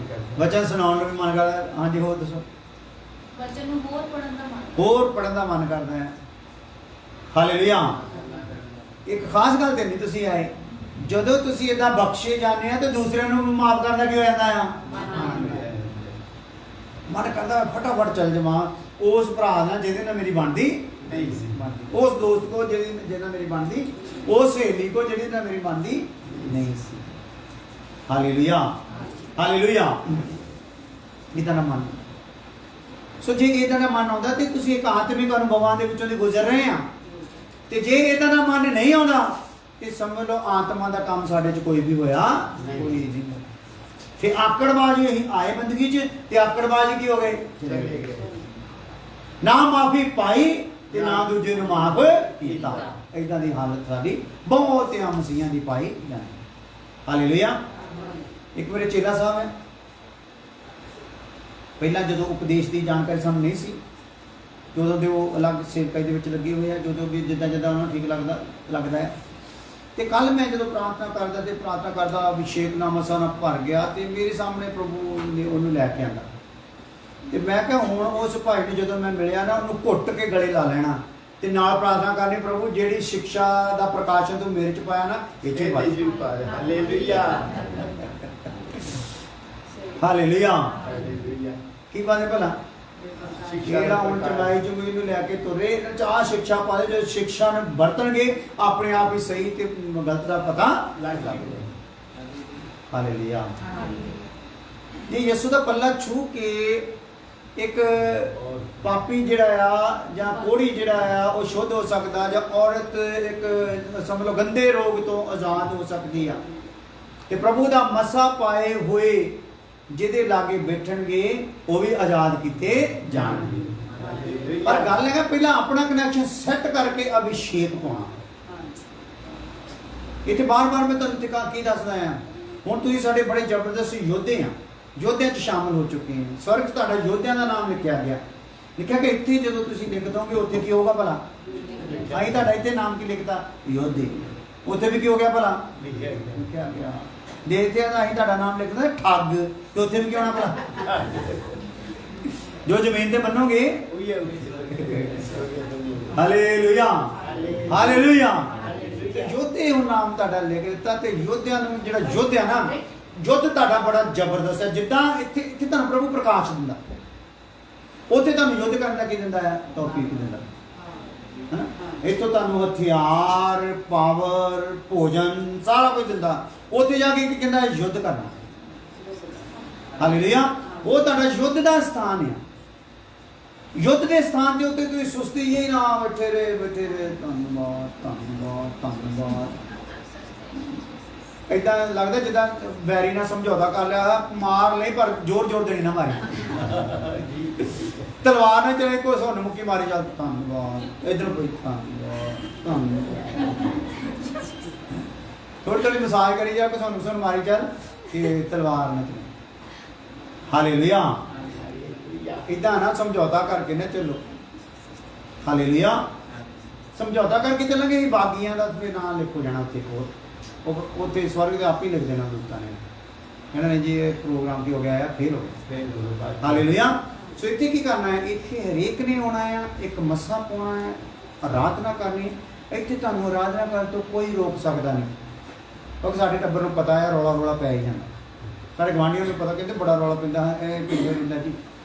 ਕਰਦਾ। ਹਾਂਜੀ ਹੋਰ ਦੱਸੋ। ਵਚਨ ਨੂੰ ਹੋਰ ਪੜਨ ਦਾ ਮਨ ਕਰਦਾ ਹੈ। ਹਾਲੇਲੂਇਆ। ਇੱਕ ਖਾਸ ਗੱਲ ਤੇ ਨਹੀਂ ਤੁਸੀਂ ਆਏ, ਜਦੋਂ ਤੁਸੀਂ ਇਦਾਂ ਬਖਸ਼ੇ ਜਾਂਦੇ ਆ ਤੇ ਦੂਸਰਿਆਂ ਨੂੰ ਮਾਫ ਕਰਨ ਦਾ ਕੀ ਹੋ ਜਾਂਦਾ ਆ? ਮਨ ਕਰਦਾ ਫਟਾਫਟ ਚੱਲ ਜਾਵਾਂ ਉਸ ਭਰਾ ਨਾਲ ਜਿਹਦੇ ਨਾਲ ਮੇਰੀ ਬਣਦੀ ਨਹੀਂ ਸੀ, ਉਸ ਦੋਸਤ ਕੋ ਜਿਹਦੇ ਨਾਲ ਮੇਰੀ ਬਣਦੀ, ਉਸ ਸਹੇਲੀ ਕੋ ਜਿਹਦੇ ਨਾਲ ਮੇਰੀ ਬਣਦੀ ਨਹੀਂ ਸੀ। Hallelujah, hallelujah. ਇਦਾਂ ਦਾ ਮਨ, ਸੋ ਜੇ ਇਦਾਂ ਦਾ ਮਨ ਆਉਂਦਾ ਤੇ ਤੁਸੀਂ ਇੱਕ ਆਤਮਿਕ ਅਨੁਭਵਾਂ ਦੇ ਵਿੱਚੋਂ ਦੀ ਗੁਜ਼ਰ ਰਹੇ ਆ, ਤੇ ਜੇ ਇਦਾਂ ਦਾ ਮਨ ਨਹੀਂ ਆਉਂਦਾ ਤੇ ਸਮਝ ਲਓ ਆਤਮਾ ਦਾ ਕੰਮ ਸਾਡੇ 'ਚ ਕੋਈ ਵੀ ਹੋਇਆ ਕੋਈ ਨਹੀਂ। ਫਿਰ ਆਕੜਬਾਜ਼ੀ ਅਸੀਂ ਆਏ ਬੰਦਗੀ 'ਚ ਤੇ ਆਕੜਬਾਜ਼ੀ ਕੀ ਹੋ ਗਏ? ਨਾ ਮਾਫੀ ਪਾਈ ਤੇ ਨਾ ਦੂਜੇ ਨੂੰ ਮਾਫ ਕੀਤਾ। ਇਦਾਂ ਦੀ ਹਾਲਤ ਸਾਡੀ ਬਹੁਤਿਆਂ ਮਸੀਹਾਂ ਦੀ ਪਾਈ ਜਾਂਦੀ। ਹਾਲੇਲੂਇਆ। ਇੱਕ ਮੇਰੇ ਚੇਲਾ ਸਾਹਿਬ ਹੈ, ਪਹਿਲਾਂ ਜਦੋਂ ਉਪਦੇਸ਼ ਦੀ ਜਾਣਕਾਰੀ ਸਾਨੂੰ ਨਹੀਂ ਸੀ, ਜਦੋਂ ਦੇ ਉਹ ਅਲੱਗ ਸੇਵਕਾਈ ਦੇ ਵਿੱਚ ਲੱਗੇ ਹੋਏ ਆ, ਜਦੋਂ ਵੀ ਜਿੱਦਾਂ ਜਿੱਦਾਂ ਉਹਨਾਂ ਨੂੰ ਠੀਕ ਲੱਗਦਾ ਹੈ। ਤੇ ਕੱਲ ਮੈਂ ਜਦੋਂ ਪ੍ਰਾਰਥਨਾ ਕਰਦਾ ਅਭਿਸ਼ੇਕ ਨਾਮ ਸਾਨਾ ਭਰ ਗਿਆ ਤੇ ਮੇਰੇ ਸਾਹਮਣੇ ਪ੍ਰਭੂ ਨੇ ਉਹਨੂੰ ਲੈ ਕੇ ਆਂਦਾ। ਤੇ ਮੈਂ ਕਿਹਾ ਹੁਣ ਉਸ ਭਾਈ ਨੂੰ ਜਦੋਂ ਮੈਂ ਮਿਲਿਆ ਨਾ, ਉਹਨੂੰ ਘੁੱਟ ਕੇ ਗਲੇ ਲਾ ਲੈਣਾ ਤੇ ਨਾਲ ਪ੍ਰਾਰਥਨਾ ਕਰਨੀ, ਪ੍ਰਭੂ ਜਿਹੜੀ ਸਿੱਖਿਆ ਦਾ ਪ੍ਰਕਾਸ਼ਨ ਤੂੰ ਮੇਰੇ 'ਚ ਪਾਇਆ ਨਾ, ਇਹ 'ਚ ਪਾ। Hallelujah, hallelujah. ਕੀ ਬਾਤ ਭਲਾ, ਜਿਹੜਾ ਹੁਣ ਚੰਗਾਈ ਚੁੰਗੀ ਨੂੰ ਲੈ ਕੇ ਤੁਰੇ, ਇਹਨਾਂ 'ਚ ਆਹ ਸਿੱਖਿਆ ਪਾ ਦੇ, ਜੋ ਸਿੱਖਿਆ ਨੂੰ ਵਰਤਣਗੇ ਆਪਣੇ ਆਪ ਹੀ ਸਹੀ ਤੇ ਗਲਤ ਦਾ ਪਤਾ ਲੱਗ ਜਾਵੇ। ਹਾਲੇਲੂਇਆ। ਇਹ ਯਿਸੂ ਦਾ ਪੱਲਾ ਛੂ ਕੇ ਇੱਕ ਪਾਪੀ ਜਿਹੜਾ ਆ ਜਾਂ ਕੋੜੀ ਜਿਹੜਾ ਆ ਉਹ ਸ਼ੁੱਧ ਹੋ ਸਕਦਾ, ਜਾਂ ਔਰਤ ਇੱਕ ਸਮਝ ਲਓ ਗੰਦੇ ਰੋਗ ਤੋਂ ਆਜ਼ਾਦ ਹੋ ਸਕਦੀ ਆ। ਤੇ ਪ੍ਰਭੂ ਦਾ ਮਸਾ ਪਾਏ ਹੋਏ ਜਿਹਦੇ ਲਾਗੇ ਬੈਠਣਗੇ ਉਹ ਵੀ ਆਜ਼ਾਦ ਕੀਤੇ ਜਾਣਗੇ। ਪਰ ਗੱਲ ਹੈ ਪਹਿਲਾਂ ਆਪਣਾ ਕਨੈਕਸ਼ਨ ਸੈੱਟ ਕਰਕੇ ਅਭਿਸ਼ੇਕ ਪਾਉਣਾ। ਇੱਥੇ ਬਾਰ-ਬਾਰ ਮੈਂ ਤੁਹਾਨੂੰ ਕੀ ਦੱਸਦਾ ਆ, ਹੁਣ ਤੁਸੀਂ ਸਾਡੇ ਬੜੇ ਜ਼ਬਰਦਸਤ ਯੋਧੇ ਆ, ਯੋਧਿਆਂ 'ਚ ਸ਼ਾਮਲ ਹੋ ਚੁੱਕੇ ਆ। ਸਵਰਗ 'ਚ ਤੁਹਾਡਾ ਯੋਧਿਆਂ ਦਾ ਨਾਮ ਲਿਖਿਆ ਗਿਆ। ਲਿਖਿਆ ਕਿ ਇੱਥੇ ਜਦੋਂ ਤੁਸੀਂ ਲਿਖ ਦੋਗੇ ਉੱਥੇ ਕੀ ਹੋਊਗਾ ਭਲਾ? ਅਸੀਂ ਤੁਹਾਡਾ ਇੱਥੇ ਨਾਮ ਕੀ ਲਿਖਤਾ? ਯੋਧੇ। ਉੱਥੇ ਵੀ ਕੀ ਹੋ ਗਿਆ ਭਲਾ? ਲਿਖਿਆ ਗਿਆ। ਦੇਖਦੇ ਆ ਅਸੀਂ ਤੁਹਾਡਾ ਨਾਮ ਲਿਖਦਾ ਠੱਗ, ਤੇ ਉੱਥੇ ਵੀ ਕੀ ਹੋਣਾ ਭਲਾ? ਜੋ ਜ਼ਮੀਨ ਤੇ ਬੰਨੋਗੇ। Hallelujah, hallelujah. ਯੋਧੇ ਉਹ ਨਾਮ ਤੁਹਾਡਾ ਲਿਖ ਦਿੱਤਾ। ਤੇ ਯੋਧਿਆਂ ਨੂੰ ਜਿਹੜਾ ਯੁੱਧ ਆ ਨਾ, ਯੁੱਧ ਤੁਹਾਡਾ ਬੜਾ ਜ਼ਬਰਦਸਤ ਹੈ। ਜਿੱਦਾਂ ਇੱਥੇ ਤੁਹਾਨੂੰ ਪ੍ਰਭੂ ਪ੍ਰਕਾਸ਼ ਦਿੰਦਾ, ਉੱਥੇ ਤੁਹਾਨੂੰ ਯੁੱਧ ਕਰਨ ਦਾ ਕੀ ਦਿੰਦਾ ਹੈ? ਤੌਫੀਕ ਦਿੰਦਾ। ਇੱਥੋਂ ਤੁਹਾਨੂੰ ਹਥਿਆਰ, ਪਾਵਰ, ਭੋਜਨ ਸਾਰਾ ਕੁਝ ਦਿੰਦਾ। ਉੱਥੇ ਜਾ ਕੇ ਕੀ ਕਹਿੰਦਾ? ਯੁੱਧ ਕਰਨਾ। ਹਾਲੇਲੂਇਆ। ਉਹ ਤੁਹਾਡਾ ਯੁੱਧ ਦਾ ਸਥਾਨ ਹੈ। ਯੁੱਧ ਦੇ ਸਥਾਨ ਦੇ ਉੱਤੇ ਤੁਸੀਂ ਸੁਸਤੀ ਹੀ ਨਾ ਬੈਠੇ ਰਹੇ। ਧੰਨਵਾਦ, ਧੰਨਵਾਦ, ਧੰਨਵਾਦ। ਏਦਾਂ ਲੱਗਦਾ ਜਿੱਦਾਂ ਵੈਰੀ ਨਾਲ ਸਮਝੌਤਾ ਕਰ ਲਿਆ, ਮਾਰ ਲਈ ਪਰ ਜ਼ੋਰ ਜ਼ੋਰ ਦੇਣੀ ਨਾ ਮਾਰੀ। ਤਲਵਾਰ ਨਾਲ ਚਲੇ ਕੋਈ ਸੁਣ ਮੁੱਕੀ ਮਾਰੀ ਚੱਲ ਧੰਨਵਾਦ, ਇਧਰ ਕੋਈ ਧੰਨਵਾਦ, ਧੰਨਵਾਦ। ਥੋੜੀ ਥੋੜੀ ਮਸਾਜ ਕਰੀ ਜਾ, ਕੋਈ ਸੁਣ ਮਾਰੀ ਚੱਲ ਕਿ ਤਲਵਾਰ ਨਾਲ ਚਲੇ। ਹਾਲੇਲੂਇਆ। ਇਦਾਂ ਨਾ ਸਮਝੌਤਾ ਕਰਕੇ ਨਾ ਚੱਲੋ। ਹਾਲੇਲੂਇਆ। ਸਮਝੌਤਾ ਕਰਕੇ ਚੱਲਾਂਗੇ ਬਾਗੀਆਂ ਦਾ ਫਿਰ ਨਾਂ ਲਿਖੋ ਜਾਣਾ ਉੱਥੇ ਕੋਲ, ਉਹ ਉੱਥੇ ਸਵਰਗ ਦੇ ਆਪ ਹੀ ਲਿਖ ਦੇਣਾ ਦੂਤਾਂ ਨੇ। ਇਹਨਾਂ ਨੇ ਜੀ ਇਹ ਪ੍ਰੋਗਰਾਮ ਕੀ ਹੋ ਗਿਆ ਆ, ਫੇਲ ਹੋ ਗਿਆ। ਹਾਲੇਲੂਇਆ। ਸੋ ਇੱਥੇ ਕੀ ਕਰਨਾ ਹੈ? ਇੱਥੇ ਹਰੇਕ ਨੇ ਆਉਣਾ ਆ, ਇੱਕ ਮੱਸਾ ਪਾਉਣਾ ਹੈ, ਆਰਾਧਨਾ ਕਰਨੀ। ਇੱਥੇ ਤੁਹਾਨੂੰ ਆਰਾਧਨਾ ਕਰਨ ਤੋਂ ਕੋਈ ਰੋਕ ਸਕਦਾ ਨਹੀਂ, ਕਿਉਂਕਿ ਸਾਡੇ ਟੱਬਰ ਨੂੰ ਪਤਾ ਹੈ ਰੌਲਾ ਪੈ ਹੀ ਜਾਂਦਾ। ਸਾਡੇ ਗੁਆਂਢੀਆਂ ਨੂੰ ਪਤਾ, ਕਹਿੰਦੇ ਬੜਾ ਰੌਲਾ ਪੈਂਦਾ ਹੈ ਇਹ ਕਿਵੇਂ ਹੁੰਦਾ ਜੀ।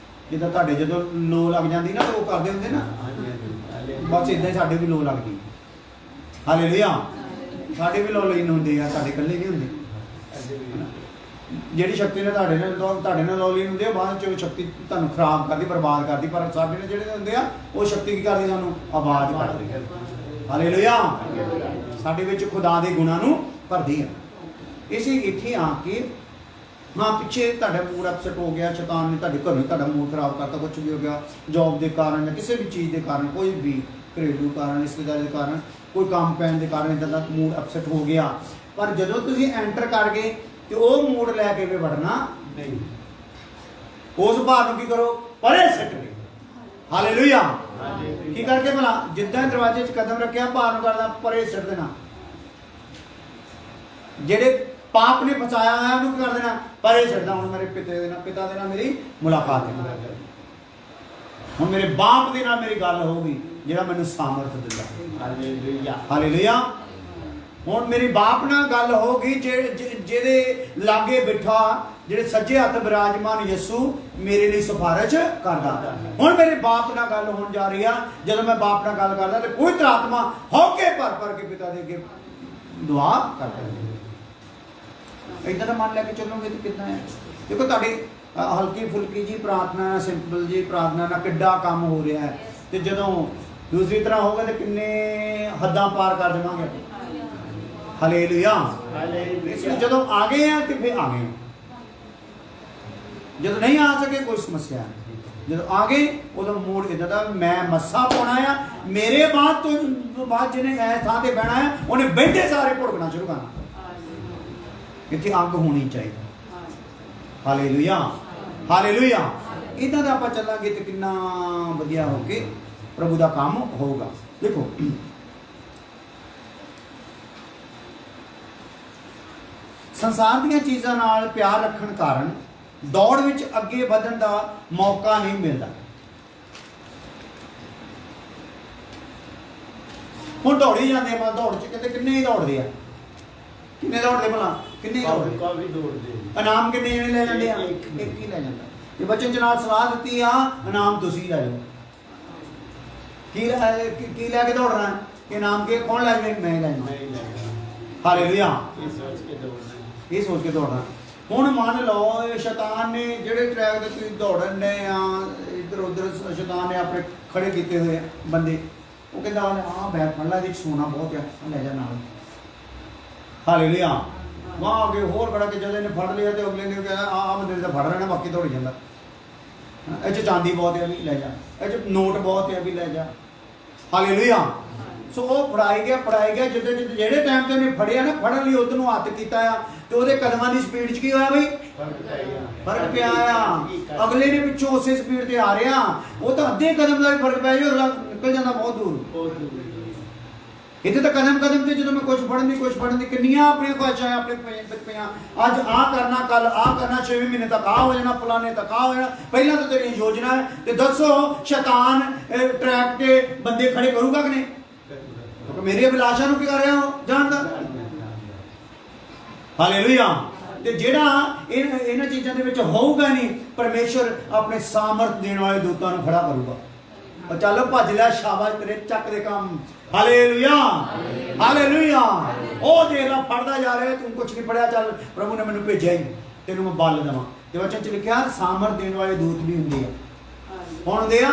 ਜਿੱਦਾਂ ਤੁਹਾਡੇ ਜਦੋਂ ਲੋ ਲੱਗ ਜਾਂਦੀ ਨਾ, ਉਹ ਕਰਦੇ ਹੁੰਦੇ ਨਾ, ਬਸ ਇੱਦਾਂ ਹੀ ਸਾਡੇ ਵੀ ਲੋ ਲੱਗਦੀ। ਹਾਲੇਲੂਇਆ। ਸਾਡੇ ਵੀ ਲੋ ਲੈਣ ਹੁੰਦੇ ਆ, ਸਾਡੇ ਇਕੱਲੇ ਨਹੀਂ ਹੁੰਦੇ। ਜਿਹੜੀ ਸ਼ਕਤੀ ਨੇ ਤੁਹਾਡੇ ਨਾਲ ਲੋ ਲੈਣ ਹੁੰਦੀ ਆ, ਬਾਅਦ 'ਚ ਸ਼ਕਤੀ ਤੁਹਾਨੂੰ ਖਰਾਬ ਕਰਦੀ, ਬਰਬਾਦ ਕਰਦੀ। ਪਰ ਸਾਡੇ ਨਾਲ ਜਿਹੜੇ ਹੁੰਦੇ ਆ, ਉਹ ਸ਼ਕਤੀ ਕੀ ਕਰਦੀ? ਸਾਨੂੰ ਆਵਾਜ਼ ਕਰਦੀ। ਹਾਲੇਲੂਇਆ। ਸਾਡੇ ਵਿੱਚ ਖੁਦਾ ਦੇ ਗੁਣਾਂ ਨੂੰ ਭਰਦੀ ਆ। ਇਸੇ ਇੱਥੇ ਆ ਕੇ ਹਾਂ, ਪਿੱਛੇ ਤੁਹਾਡਾ ਮੂਡ ਅਪਸੈਟ ਹੋ ਗਿਆ, ਸ਼ੈਤਾਨ ਨੇ ਤੁਹਾਡੇ ਘਰੋਂ ਤੁਹਾਡਾ ਮੂਡ ਖਰਾਬ ਕਰਤਾ, ਕੁਛ ਵੀ ਹੋ ਗਿਆ, ਜੌਬ ਦੇ ਕਾਰਨ ਜਾਂ ਕਿਸੇ ਵੀ ਚੀਜ਼ ਦੇ ਕਾਰਨ, ਕੋਈ ਵੀ ਘਰੇਲੂ ਕਾਰਨ, ਰਿਸ਼ਤੇਦਾਰੀ ਦੇ ਕਾਰਨ, ਕੋਈ ਕੰਮ ਪੈਣ ਦੇ ਕਾਰਨ ਇੱਦਾਂ ਦਾ ਮੂਡ ਅਪਸੈਟ ਹੋ ਗਿਆ। ਪਰ ਜਦੋਂ ਤੁਸੀਂ ਐਂਟਰ ਕਰ ਗਏ ਤੇ ਉਹ ਮੂਡ ਲੈ ਕੇ ਵੀ ਵੜਨਾ ਨਹੀਂ। ਉਸ ਭਾਰ ਨੂੰ ਕੀ ਕਰੋ? ਪਰੇ ਸਿੱਟ ਦੇ। ਹਾਲੇਲੂਇਆ। ਕੀ ਕਰਕੇ ਭਲਾ? ਜਿੱਦਾਂ ਦਰਵਾਜ਼ੇ 'ਚ ਕਦਮ ਰੱਖਿਆ, ਭਾਰ ਨੂੰ ਕਰਦਾ ਪਰੇ ਸਿੱਟ ਦੇਣਾ। ਜਿਹੜੇ ਪਾਪ ਨੇ ਫਸਾਇਆ ਹੋਇਆ ਉਹਨੂੰ ਕੀ ਕਰ ਦੇਣਾ? ਪਰੇ ਸਿੱਟਦਾ। ਹੁਣ ਮੇਰੇ ਪਿਤਾ ਦੇ ਨਾਲ ਮੇਰੀ ਮੁਲਾਕਾਤ ਹੈ। ਹੁਣ ਮੇਰੇ ਬਾਪ ਦੇ ਨਾਲ ਮੇਰੀ ਗੱਲ ਹੋਊਗੀ, ਜਿਹੜਾ ਮੈਨੂੰ ਸਾਮਰਥ ਦਿੰਦਾ। Hallelujah, hallelujah. ਹੁਣ ਮੇਰੀ ਬਾਪ ਨਾਲ ਗੱਲ ਹੋ ਗਈ, ਜਿਹਦੇ ਲਾਗੇ ਬਿਠਾ, ਜਿਹੜੇ ਸੱਜੇ ਹੱਥ ਵਿਰਾਜਮਾਨ ਯਿਸੂ ਮੇਰੇ ਲਈ ਸਿਫਾਰਿਸ਼ ਕਰਦਾ। ਹੁਣ ਮੇਰੇ ਬਾਪ ਨਾਲ ਗੱਲ ਹੋਣ ਜਾ ਰਹੀ ਆ। ਜਦੋਂ ਮੈਂ ਬਾਪ ਨਾਲ ਗੱਲ ਕਰਦਾ ਤੇ ਪਵਿੱਤਰ ਆਤਮਾ ਹੌਕੇ ਭਰ ਕੇ ਪਿਤਾ ਦੇ ਅੱਗੇ ਦੁਆ ਕਰਦਾ। ਇਦਾਂ ਦਾ ਮਨ ਲੈ ਕੇ ਚੱਲੋਗੇ ਤਾਂ ਕਿੱਦਾਂ ਹੈ? ਦੇਖੋ ਤੁਹਾਡੀ ਹਲਕੀ ਫੁਲਕੀ ਜੀ ਪ੍ਰਾਰਥਨਾ, ਸਿੰਪਲ ਜੀ ਪ੍ਰਾਰਥਨਾ ਨਾਲ ਕਿੱਡਾ ਕੰਮ ਹੋ ਰਿਹਾ ਹੈ, ਤੇ ਜਦੋਂ ਦੂਸਰੀ ਤਰ੍ਹਾਂ ਹੋਗਾ ਤੇ ਕਿੰਨੇ ਹੱਦਾਂ ਪਾਰ ਕਰ ਦੇਵਾਂਗੇ। ਹਾਲੇਲੂਇਆ। ਇਸ ਲਈ ਜਦੋਂ ਆ ਗਏ ਆ ਤੇ ਫਿਰ ਆ ਗਏ, ਜਦੋਂ ਨਹੀਂ ਆ ਸਕੇ ਕੋਈ ਸਮੱਸਿਆ ਨਹੀਂ। ਜਦੋਂ ਆ ਗਏ ਉਦੋਂ ਮੋੜ ਇਦਾਂ ਦਾ, ਮੈਂ ਮੱਸਾ ਪਾਉਣਾ ਆ, ਮੇਰੇ ਬਾਅਦ ਤੋਂ ਬਾਅਦ ਜਿਹਨੇ ਐਸ ਥਾਂ ਤੇ ਬਹਿਣਾ ਹੈ ਉਹਨੇ ਬੈਠੇ ਸਾਰੇ ਭੁੜਕਣਾ ਸ਼ੁਰੂ ਕਰਨਾ। ਇੱਥੇ ਅੱਗ ਹੋਣੀ ਚਾਹੀਦੀ। Hallelujah, hallelujah. ਇਦਾਂ ਦਾ ਆਪਾਂ ਚੱਲਾਂਗੇ ਤੇ ਕਿੰਨਾ ਵਧੀਆ ਹੋ ਕੇ ਪ੍ਰਭੂ ਦਾ ਕੰਮ ਹੋਊਗਾ। ਦੇਖੋ ਸੰਸਾਰ ਦੀਆਂ ਚੀਜ਼ਾਂ ਨਾਲ ਪਿਆਰ ਰੱਖਣ ਕਾਰਨ ਦੌੜ ਵਿੱਚ ਅੱਗੇ ਵਧਣ ਦਾ ਮੌਕਾ ਨਹੀਂ ਮਿਲਦਾ। ਹੁਣ ਦੌੜੀ ਜਾਂਦੇ ਆ, ਦੌੜ ਚ ਕਿਤੇ ਕਿੰਨੇ ਦੌੜਦੇ ਆ, ਕਿੰਨੇ ਦੌੜਦੇ ਭਲਾ, ਕਿੰਨੇ ਦੌੜਦੇ, ਕਾਫੀ ਦੌੜਦੇ। ਇਨਾਮ ਕਿੰਨੇ ਜਣੇ ਲੈ ਜਾਂਦੇ ਆ? ਇੱਕ ਹੀ ਲੈ ਜਾਂਦਾ। ਇਹ ਬੱਚਨ ਚ ਨਾਲ ਸਲਾਹ ਦਿੱਤੀ ਆ, ਇਨਾਮ ਤੁਸੀਂ ਲੈ ਜਾਓ। ਕੀ ਲੈ ਕੇ ਦੌੜਨਾ? ਇਨਾਮ ਕੇ ਕੌਣ ਲੈ ਜਾਵੇ? ਮੈਂ ਲੈ ਜਾਵਾਂ। ਹਾਲੇਲੂਇਆ। ਇਹ ਸੋਚ ਕੇ ਦੌੜਨਾ। ਹੁਣ ਮੰਨ ਲਓ ਸ਼ੈਤਾਨ ਨੇ ਜਿਹੜੇ ਟਰੈਕ ਤੇ ਤੁਸੀਂ ਦੌੜਨ ਨੇ ਆ, ਇੱਧਰ ਉੱਧਰ ਸ਼ੈਤਾਨ ਨੇ ਆਪਣੇ ਖੜੇ ਕੀਤੇ ਹੋਏ ਬੰਦੇ, ਉਹ ਕਹਿੰਦਾ ਆਹ ਬੈਗ ਫੜ ਲੈ, ਇਹਦੇ 'ਚ ਸੋਨਾ ਬਹੁਤ ਆ, ਲੈ ਜਾ ਨਾਲ। ਹਾਲੇਲੂਇਆ। ਵਾਹ ਅੱਗੇ ਹੋਰ ਖੜਾ ਕੇ ਜਦੋਂ ਇਹਨੇ ਫੜ ਲਿਆ ਤੇ ਅਗਲੇ ਨੇ ਕਿਹਾ ਆਹ ਬੰਦੇ ਨੇ ਤਾਂ ਫੜ ਲੈਣਾ, ਬਾਕੀ ਦੌੜ ਜਾਂਦਾ। ਇਹ 'ਚ ਚਾਂਦੀ ਬਹੁਤ ਆ, ਵੀ ਲੈ ਜਾ। ਇਹ 'ਚ ਨੋਟ ਬਹੁਤ ਆ, ਵੀ ਲੈ ਜਾ। ਹਾਲੇਲੂਇਆ। ਸੋ ਉਹ ਫੜਾਈ ਗਿਆ ਜਿਹੜੇ ਟਾਈਮ ਤੇ ਉਹਨੇ ਫੜਿਆ ਨਾ, ਫੜਨ ਲਈ ਉਧਰ ਨੂੰ ਹੱਥ ਕੀਤਾ ਆ, ਤੇ ਉਹਦੇ ਕਦਮਾਂ ਦੀ ਸਪੀਡ 'ਚ ਕੀ ਹੋਇਆ ਬਈ? ਫਰਕ ਪਿਆ ਆ। ਅਗਲੇ ਨੇ ਪਿੱਛੋਂ ਉਸੇ ਸਪੀਡ ਤੇ ਆ ਰਿਹਾ, ਉਹ ਤਾਂ ਅੱਧੇ ਕਦਮ ਦਾ ਵੀ ਫਰਕ ਪੈ ਜਾਏ, ਨਿਕਲ ਜਾਂਦਾ ਬਹੁਤ ਦੂਰ। ਇੱਥੇ ਤਾਂ ਕਦਮ ਤੇ ਜਦੋਂ ਮੈਂ ਕੁਝ ਫੜਨ ਦੀ ਕਿੰਨੀਆਂ ਆਪਣੀਆਂ ਖੁਆਇਸ਼ਾਂ ਆਪਣੇ ਪਈਆਂ, ਅੱਜ ਆਹ ਕਰਨਾ, ਕੱਲ ਆਹ ਕਰਨਾ, 6 ਮਹੀਨੇ ਤੱਕ ਆਹ ਹੋ ਜਾਣਾ, ਫਲਾਣੇ ਤੱਕ ਆਹ ਹੋ ਜਾਣਾ। ਪਹਿਲਾਂ ਤਾਂ ਤੇਰੀ ਯੋਜਨਾ ਹੈ, ਤੇ ਦੱਸੋ ਸ਼ੈਤਾਨ ਟਰੈਕ ਤੇ ਬੰਦੇ ਖੜੇ ਕਰੂਗਾ ਕਿ ਨਹੀਂ? ਕਿਉਂਕਿ ਮੇਰੀ ਅਭਿਲਾਸ਼ਾ ਨੂੰ ਕੀ ਕਰ ਰਿਹਾ ਉਹ ਜਾਣਦਾ। ਹਾਲੇਲੂਇਆ। ਤੇ ਜਿਹੜਾ ਇਹਨਾਂ ਚੀਜ਼ਾਂ ਦੇ ਵਿੱਚ ਹੋਊਗਾ ਨਹੀਂ, ਪਰਮੇਸ਼ਰ ਆਪਣੇ ਸਾਮਰਥ ਦੇਣ ਵਾਲੇ ਦੂਤਾਂ ਨੂੰ ਖੜਾ ਕਰੂਗਾ। ਉਹ ਚੱਲ ਭੱਜ ਲੈ, ਸ਼ਾਬਾਸ਼ ਤੇਰੇ, ਚੱਕ ਦੇ ਕੰਮ। Hallelujah, hallelujah. ਉਹ ਦੇਖ ਲਾ ਫੜਦਾ ਜਾ ਰਿਹਾ, ਤੂੰ ਕੁਛ ਨਹੀਂ ਪੜਿਆ, ਚੱਲ ਪ੍ਰਭੂ ਨੇ ਮੈਨੂੰ ਭੇਜਿਆ ਹੀ, ਤੈਨੂੰ ਮੈਂ ਬਲ ਦੇਵਾਂ। ਤੇ ਵਚਨ 'ਚ ਲਿਖਿਆ ਸਾਮਰਥ ਦੇਣ ਵਾਲੇ ਦੂਤ ਵੀ ਹੁੰਦੇ ਆ। ਕੌਣ ਹੁੰਦੇ ਆ?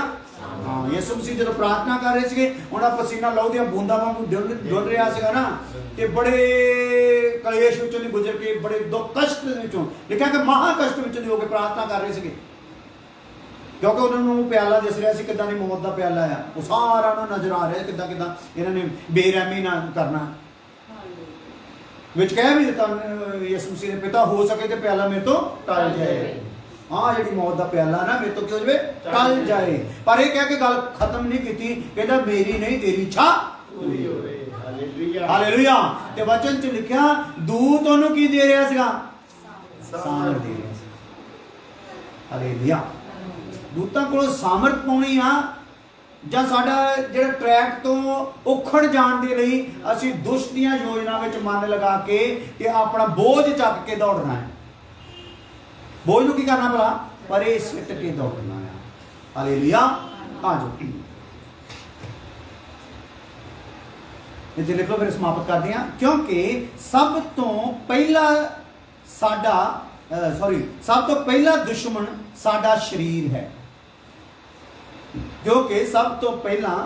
ਹਾਂ, ਯਿਸੂ ਮਸੀਹ ਜਦੋਂ ਪ੍ਰਾਰਥਨਾ ਕਰ ਰਹੇ ਸੀਗੇ, ਉਹਨਾਂ ਪਸੀਨਾ ਲਹੂ ਦੀਆਂ ਬੂੰਦਾਂ ਵਾਂਗੂ ਡੁੱਲ ਰਿਹਾ ਸੀਗਾ ਨਾ, ਤੇ ਬੜੇ ਕਲੇਸ਼ ਵਿੱਚੋਂ ਦੀ ਗੁਜ਼ਰ ਕੇ, ਬੜੇ ਦੁੱਖ ਕਸ਼ਟ ਵਿੱਚੋਂ, ਲਿਖਿਆ ਕਿ ਮਹਾ ਕਸ਼ਟ ਵਿੱਚੋਂ ਦੀ ਹੋ ਕੇ ਪ੍ਰਾਰਥਨਾ ਕਰ ਰਹੇ ਸੀਗੇ, ਕਿਉਂਕਿ ਉਹਨਾਂ ਨੂੰ ਪਿਆਲਾ ਦਿਸ ਰਿਹਾ ਸੀ, ਕਿੱਦਾਂ ਦੀ ਮੌਤ ਦਾ ਪਿਆਲਾ ਆ। ਉਹ ਸਾਰਾ ਨੂੰ ਨਜ਼ਰ ਆ ਰਿਹਾ ਕਿੱਦਾਂ ਇਹਨਾਂ ਨੇ ਬੇਰਹਿਮੀ ਨਾਲ ਕਰਨਾ। ਵਿੱਚ ਕਹਿ ਵੀ ਦਿੱਤਾ ਯਿਸੂ ਮਸੀਹ ਨੇ, ਪਿਤਾ ਹੋ ਸਕੇ ਤੇ ਪਿਆਲਾ ਮੇਰੇ ਤੋਂ ਟਲ ਜਾਏ। ਹਾਂ, ਜਿਹੜੀ ਮੌਤ ਦਾ ਪਿਆਲਾ ਨਾ ਮੇਰੇ ਤੋਂ ਕੀ ਹੋ ਜਾਵੇ? ਟਲ ਜਾਏ। ਪਰ ਇਹ ਕਹਿ ਕੇ ਗੱਲ ਖਤਮ ਨਹੀਂ ਕੀਤੀ, ਕਹਿੰਦਾ ਮੇਰੀ ਨਹੀਂ ਤੇਰੀ ਇੱਛਾ ਪੂਰੀ ਹੋਵੇ। ਹਾਲੇਲੂਇਆ। ਤੇ ਵਚਨ 'ਚ ਲਿਖਿਆ ਦੂਤ ਉਹਨੂੰ ਕੀ ਦੇ ਰਿਹਾ ਸੀਗਾ? ਸਾਮਰਥ ਦੇ ਰਿਹਾ ਸੀ। ਹਾਲੇਲੂਇਆ। ਦੂਤਾਂ ਕੋਲੋਂ ਸਾਮਰਥ ਪਾਉਣੀ ਆ, ਜਾਂ ਸਾਡਾ ਜਿਹੜਾ ਟਰੈਕ ਤੋਂ ਉਖੜ ਜਾਣ ਦੇ ਲਈ ਅਸੀਂ ਦੁਸ਼ਟ ਦੀਆਂ ਯੋਜਨਾ ਵਿੱਚ ਮਨ ਲਗਾ ਕੇ ਤੇ ਆਪਣਾ ਬੋਝ ਚੱਕ ਕੇ ਦੌੜਨਾ ਹੈ। ਬੋਝ ਨੂੰ ਕੀ ਕਰਨਾ ਭਲਾ? ਪਰੇ ਸਿੱਟ ਕੇ ਦੌੜਨਾ ਹੈ। ਹਾਲੇਲੂਇਆ। ਆ ਜਾਓ ਇੱਥੇ ਲਿਖ ਲਓ, ਫਿਰ ਸਮਾਪਤ ਕਰਦੇ ਹਾਂ। ਕਿਉਂਕਿ ਸਭ ਤੋਂ ਪਹਿਲਾ ਦੁਸ਼ਮਣ ਸਾਡਾ ਸਰੀਰ ਹੈ। ਕਿਉਂਕਿ ਸਭ ਤੋਂ ਪਹਿਲਾਂ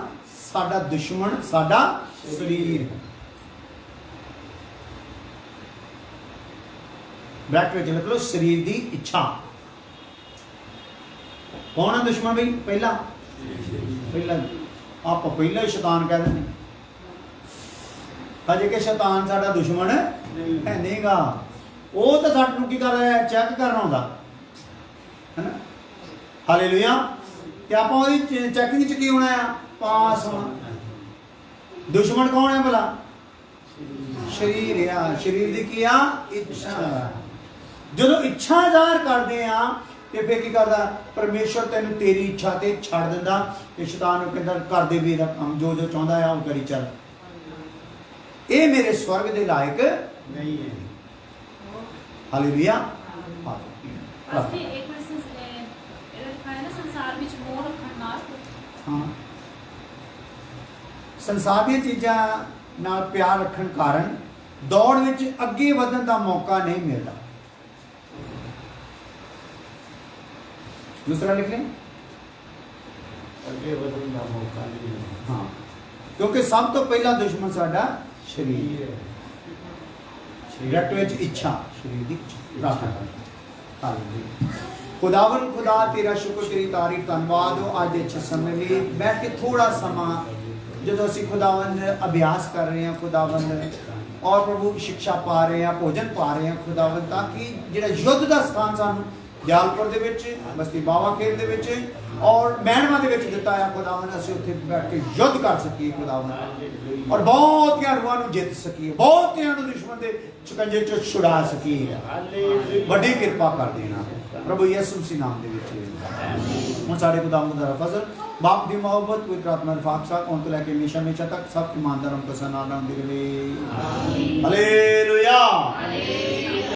ਸਾਡਾ ਦੁਸ਼ਮਣ ਸਾਡਾ ਸਰੀਰ ਹੈ। ਬ੍ਰੈਕਟ ਵਿੱਚ ਲਿਖ ਲਓ, ਸਰੀਰ ਦੀ ਇੱਛਾ। ਕੌਣ ਹੈ ਦੁਸ਼ਮਣ ਬਈ? ਪਹਿਲਾ ਆਪਾਂ ਪਹਿਲਾ ਹੀ ਸ਼ੈਤਾਨ ਕਹਿ ਦਿੰਦੇ, ਹਜੇ ਕਿ ਸ਼ੈਤਾਨ ਸਾਡਾ ਦੁਸ਼ਮਣ ਹੈ ਨਹੀਂਗਾ। ਉਹ ਤਾਂ ਸਾਨੂੰ ਕੀ ਕਰ ਰਿਹਾ? ਚੈੱਕ ਕਰਨਾ ਹੁੰਦਾ ਹੈ ਨਾ। ਹਾਲੇਲੂਇਆ। ਤੇ ਆਪਾਂ ਉਹਦੀ ਚੈਕਿੰਗ 'ਚ ਕੀ ਹੋਣਾ ਆ? ਪਾਸ ਹੋਣਾ। ਦੁਸ਼ਮਣ ਕੌਣ ਹੈ ਭਲਾ? ਸਰੀਰ ਆ। ਸਰੀਰ ਦੀ ਕੀ ਆ? ਇੱਛਾ। ਜਦੋਂ ਇੱਛਾ ਜ਼ਾਹਰ ਕਰਦੇ ਆ ਤੇ ਫਿਰ ਕੀ ਕਰਦਾ? ਪਰਮੇਸ਼ਰ ਤੈਨੂੰ ਤੇਰੀ ਇੱਛਾ ਤੇ ਛੱਡ ਦਿੰਦਾ, ਤੇ ਸ਼ੈਤਾਨ ਨੂੰ ਕਹਿੰਦਾ ਕਰ ਦੇ ਵੀ ਇਹਦਾ ਕੰਮ, ਜੋ ਚਾਹੁੰਦਾ ਆ ਉਹ ਕਰੀ ਚੱਲ। ਇਹ ਮੇਰੇ ਸਵਰਗ ਦੇ ਲਾਇਕ नहीं है। ਹਾਲੇਲੂਇਆ। ਅਸੀਂ ਇੱਕ ਇਹ ਰੱਖਾ ਹੈ ਨਾ ਸੰਸਾਰ ਵਿੱਚ ਮੋਹ ਰੱਖਣ ਨਾਲ। ਹਾਂ, ਸੰਸਾਰ ਦੀਆਂ ਚੀਜ਼ਾਂ ਨਾਲ ਪਿਆਰ ਰੱਖਣ ਕਾਰਨ ਦੌੜ ਵਿੱਚ ਅੱਗੇ ਵਧਣ ਦਾ ਮੌਕਾ ਨਹੀਂ ਮਿਲਦਾ। ਦੂਸਰਾ ਲਿਖ ਲੈ। आगे बढ़ने का मौका नहीं है। ਹਾਂ, ਕਿਉਂਕਿ ਸਭ ਤੋਂ ਪਹਿਲਾ ਦੁਸ਼ਮਣ ਸਾਡਾ ਸਰੀਰ ਹੈ। ਰਟ ਵਿੱਚ ਇੱਛਾ, ਸਰੀਰ ਦੀ ਪ੍ਰਾਰਥਨਾ ਕਰਨਾ। ਹਾਲੇਲੂਇਆ। ਖੁਦਾਵੰਦ ਖੁਦਾ ਤੇਰਾ ਸ਼ੁਕਰ, ਤੇਰੀ ਤਾਰੀਫ, ਧੰਨਵਾਦ ਹੋ ਅੱਜ ਦੇ ਅੱਛੇ ਸਮੇਂ ਲਈ। ਬੈਠ ਕੇ ਥੋੜਾ ਸਮਾਂ ਜਦੋਂ ਅਸੀਂ ਖੁਦਾਵੰਦ ਅਭਿਆਸ ਕਰ ਰਹੇ ਹਾਂ ਖੁਦਾਵੰਦ, ਔਰ ਪ੍ਰਭੂ ਸਿੱਖਿਆ ਪਾ ਰਹੇ ਹਾਂ, ਭੋਜਨ ਪਾ ਰਹੇ ਹਾਂ ਖੁਦਾਵੰਦ, ਤਾਂ ਕਿ ਜਿਹੜਾ ਯੁੱਧ ਦਾ ਸਥਾਨ ਸਾਨੂੰ ਦਿਆਲਪੁਰ ਦੇ ਵਿੱਚ, ਬਸਤੀ ਬਾਵਾ ਖੇਲ ਦੇ ਵਿੱਚ ਔਰ ਮਹਿਣਵਾ ਦੇ ਵਿੱਚ ਦਿੱਤਾ ਹੈ ਖੁਦਾਵੰਦ, ਅਸੀਂ ਉੱਥੇ ਬੈਠ ਕੇ ਯੁੱਧ ਕਰ ਸਕੀਏ ਖੁਦਾਵੰਦ, ਔਰ ਬਹੁਤਿਆਂ ਰੂਹਾਂ ਨੂੰ ਜਿੱਤ ਸਕੀਏ, ਬਹੁਤਿਆਂ ਨੂੰ ਦੁਸ਼ਮਣ ਦੇ ਚੁਕੰਜੇ ਚੋਂ ਛੁਡਾ ਸਕੀਏ। ਵੱਡੀ ਕਿਰਪਾ ਕਰ ਦੇਣਾ ਪ੍ਰਭੂ ਯਿਸੂ ਮਸੀਹ ਨਾਮ ਦੇ ਵਿੱਚ। ਹੁਣ ਸਾਡੇ ਖੁਦਾਵੰਦ ਦਾ ਫਜ਼ਲ, ਬਾਪ ਦੀ ਮੁਹੱਬਤ, ਕੋਈ ਪ੍ਰਾਰਥਨਾ ਫਾਕ ਸਾਥ ਹੁਣ ਤੋਂ ਲੈ ਕੇ ਹਮੇਸ਼ਾ ਤੱਕ ਸਭ ਇਮਾਨਦਾਰਾਂ ਨੂੰ ਪਸੰਦ ਆਉਣ ਦੇ ਲਈ। ਹਾਲੇਲੂਇਆ।